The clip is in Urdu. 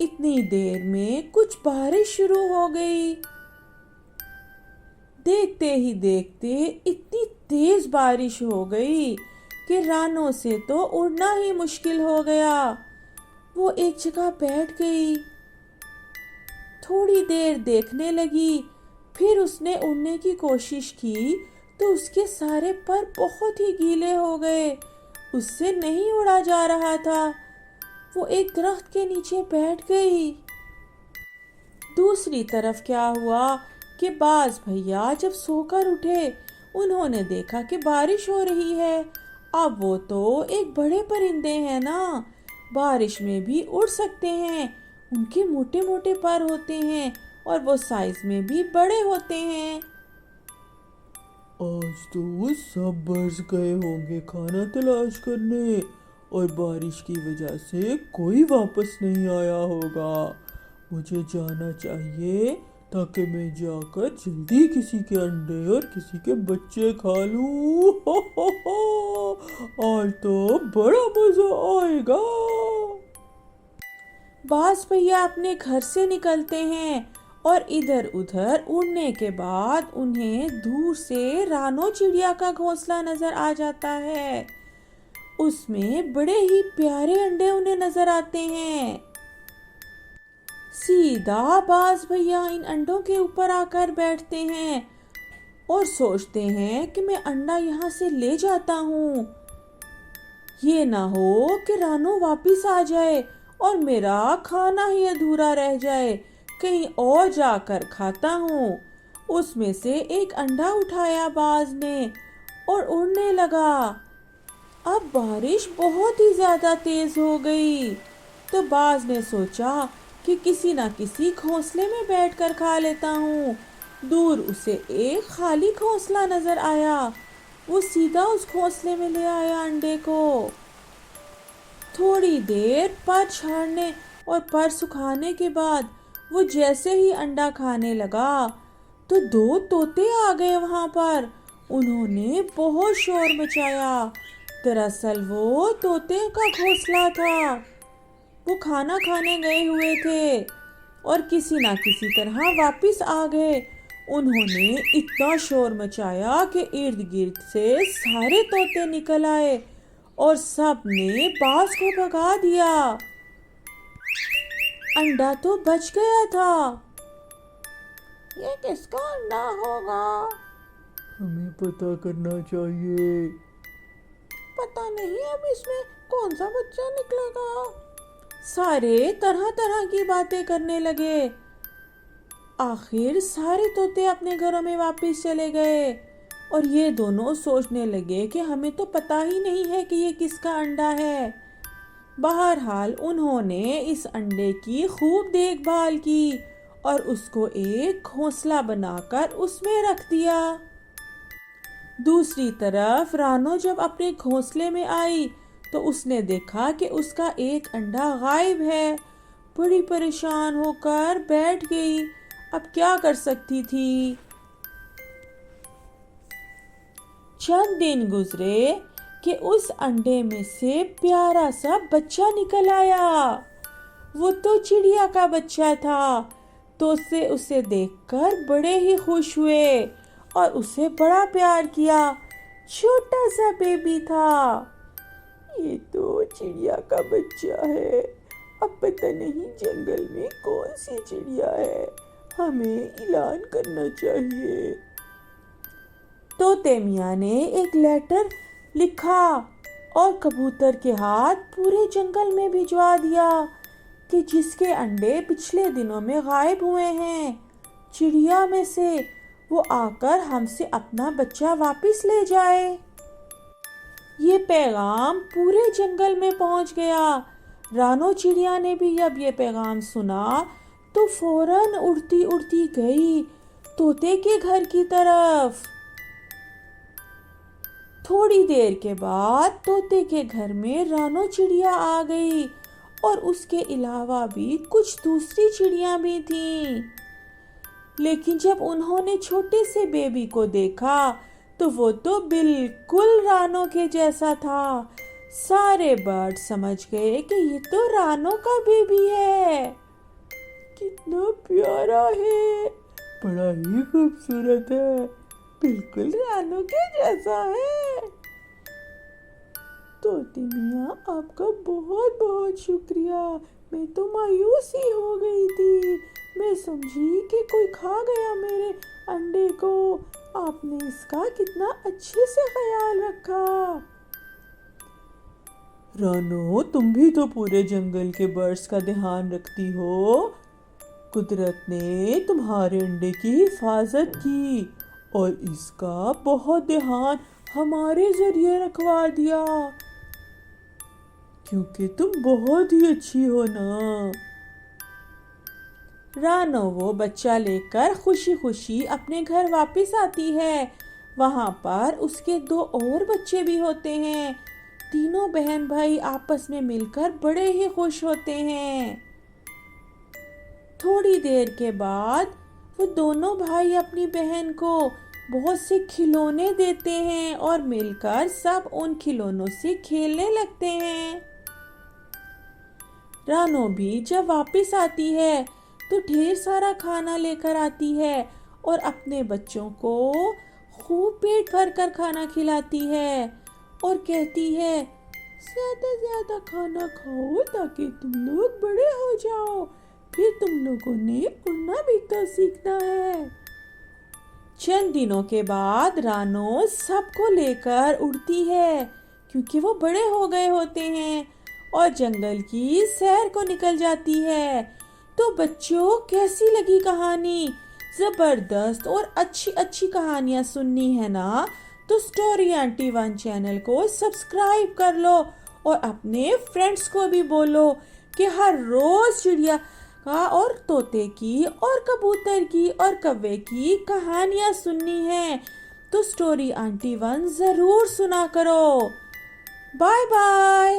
اتنی دیر میں کچھ بارش شروع ہو گئی۔ دیکھتے ہی دیکھتے اتنی تیز بارش ہو گئی کہ رانو سے تو اڑنا ہی مشکل ہو گیا۔ وہ ایک جگہ بیٹھ گئی، تھوڑی دیر دیکھنے لگی، پھر اس نے اڑنے کی کوشش کی تو اس کے سارے پر بہت ہی گیلے ہو گئے، اس سے نہیں اڑا جا رہا تھا۔ وہ ایک درخت کے نیچے بیٹھ گئی۔ دوسری طرف کیا ہوا کہ باز بھیا جب سو کر اٹھے، انہوں نے دیکھا کہ بارش ہو رہی ہے۔ اب وہ تو ایک بڑے پرندے ہیں نا، بارش میں بھی اڑ سکتے ہیں، ان کے موٹے موٹے پر ہوتے ہیں اور وہ سائز میں بھی بڑے ہوتے ہیں۔ آج تو وہ سب برس گئے ہوں گے کھانا تلاش کرنے، اور بارش کی وجہ سے کوئی واپس نہیں آیا ہوگا۔ مجھے جانا چاہیے تاکہ میں جا کر جلدی کسی کے انڈے اور کسی کے بچے کھا لوں۔ آج تو بڑا مزہ آئے گا۔ باز بھیا اپنے گھر سے نکلتے ہیں اور ادھر ادھر اڑنے کے بعد انہیں دور سے رانو چڑیا کا گھونسلہ نظر آ جاتا ہے۔ اس میں بڑے ہی پیارے انڈے انہیں نظر آتے ہیں۔ سیدھا باز بھیا ان انڈوں کے اوپر آ کر بیٹھتے ہیں اور سوچتے ہیں کہ میں انڈا یہاں سے لے جاتا ہوں، یہ نہ ہو کہ رانو واپس آ جائے اور میرا کھانا ہی ادھورا رہ جائے، کہیں اور جا کر کھاتا ہوں۔ اس میں سے ایک انڈا اٹھایا باز نے اور اڑنے لگا۔ اب بارش بہت ہی زیادہ تیز ہو گئی تو باز نے سوچا کہ کسی نہ کسی گھونسلے میں بیٹھ کر کھا لیتا ہوں۔ دور اسے ایک خالی گھونسلہ نظر آیا، وہ سیدھا اس گھونسلے میں لے آیا انڈے کو۔ تھوڑی دیر پر جھاڑنے اور پر سکھانے کے بعد وہ جیسے ہی انڈا کھانے لگا تو دو طوطے آ گئے وہاں پر۔ انہوں نے بہت شور مچایا، دراصل وہ طوطے کا گھونسلہ تھا۔ وہ کھانا کھانے گئے ہوئے تھے اور کسی نہ کسی طرح واپس آ گئے۔ انہوں نے اتنا شور مچایا کہ ارد گرد سے سارے طوطے نکل آئے اور سب نے باز کو بھگا دیا۔ انڈا تو بچ گیا تھا۔ یہ کس کا انڈا ہوگا؟ ہمیں پتہ کرنا چاہیے۔ پتہ نہیں اب اس میں کون سا بچہ نکلے گا۔ سارے طرح طرح کی باتیں کرنے لگے۔ آخر سارے طوطے اپنے گھروں میں واپس چلے گئے اور یہ دونوں سوچنے لگے کہ ہمیں تو پتہ ہی نہیں ہے کہ یہ کس کا انڈا ہے۔ بہرحال انہوں نے اس انڈے کی خوب دیکھ بھال کی اور اس کو ایک گھونسلہ بنا کر اس میں رکھ دیا۔ دوسری طرف رانو جب اپنے گھونسلے میں آئی تو اس نے دیکھا کہ اس کا ایک انڈا غائب ہے۔ بڑی پریشان ہو کر بیٹھ گئی، اب کیا کر سکتی تھی۔ چند دن گزرے کہ اس انڈے میں سے پیارا سا بچہ نکل آیا۔ وہ تو چڑیا کا بچہ تھا، تو اسے دیکھ کر بڑے ہی خوش ہوئے اور اسے بڑا پیار کیا۔ چھوٹا سا بیبی تھا۔ یہ تو چڑیا کا بچہ ہے، اب پتہ نہیں جنگل میں کون سی چڑیا ہے، ہمیں اعلان کرنا چاہیے۔ طوطے میاں نے ایک لیٹر لکھا اور کبوتر کے ہاتھ پورے جنگل میں بھجوا دیا کہ جس کے انڈے پچھلے دنوں میں غائب ہوئے ہیں چڑیا میں سے، وہ آ کر ہم سے اپنا بچہ واپس لے جائے۔ یہ پیغام پورے جنگل میں پہنچ گیا۔ رانو چڑیا نے بھی جب یہ پیغام سنا تو فوراً اڑتی اڑتی گئی طوطے کے گھر کی طرف۔ تھوڑی دیر کے بعد طوطے کے گھر میں رانو چڑیا آ گئی اور اس کے علاوہ بھی کچھ دوسری چڑیاں بھی تھیں، لیکن جب انہوں نے چھوٹے سے بیبی کو دیکھا تو وہ تو بالکل رانو کے جیسا تھا۔ سارے برڈ سمجھ گئے کہ یہ تو رانو کا بیبی ہے۔ کتنا پیارا ہے، بڑا ہی خوبصورت ہے، بالکل رانو کے جیسا ہے۔ طوطے میاں آپ کا بہت بہت شکریہ، میں تو مایوس ہی ہو گئی تھی، میں سمجھی کہ کوئی کھا گیا میرے انڈے کو، آپ نے اس کا کتنا اچھے سے خیال رکھا۔ رانو تم بھی تو پورے جنگل کے برڈز کا دھیان رکھتی ہو، قدرت نے تمہارے انڈے کی حفاظت کی اور اس کا بہت دھیان ہمارے ذریعے رکھوا دیا، کیونکہ تم بہت ہی اچھی ہو نا۔ رانو وہ بچہ لے کر خوشی خوشی اپنے گھر واپس آتی ہے۔ وہاں پر اس کے 2 اور بچے بھی ہوتے ہیں۔ تینوں بہن بھائی آپس میں مل کر بڑے ہی خوش ہوتے ہیں۔ تھوڑی دیر کے بعد وہ دونوں بھائی اپنی بہن کو بہت سے کھلونے دیتے ہیں اور مل کر سب ان کھلونوں سے کھیلنے لگتے ہیں۔ رانو بھی جب واپس آتی ہے تو ڈھیر سارا کھانا لے کر آتی ہے اور اپنے بچوں کو خوب پیٹ بھر کر کھانا کھلاتی ہے اور کہتی ہے زیادہ زیادہ کھانا کھاؤ تاکہ تم لوگ بڑے ہو جاؤ، پھر تم لوگوں نے اڑنا بھی تو سیکھنا ہے۔ چند دنوں کے بعد رانو سب کو لے کر اڑتی ہے کیونکہ وہ بڑے ہو گئے ہوتے ہیں اور جنگل کی سیر کو نکل جاتی ہے۔ تو بچوں کیسی لگی کہانی؟ زبردست اور اچھی اچھی کہانیاں سننی ہے نا تو اسٹوری آنٹی 1 چینل کو سبسکرائب کر لو اور اپنے فرینڈز کو بھی بولو کہ ہر روز چڑیا کا اور طوطے کی اور کبوتر کی اور کوے کی کہانیاں سننی ہیں تو اسٹوری آنٹی 1 ضرور سنا کرو۔ Bye bye.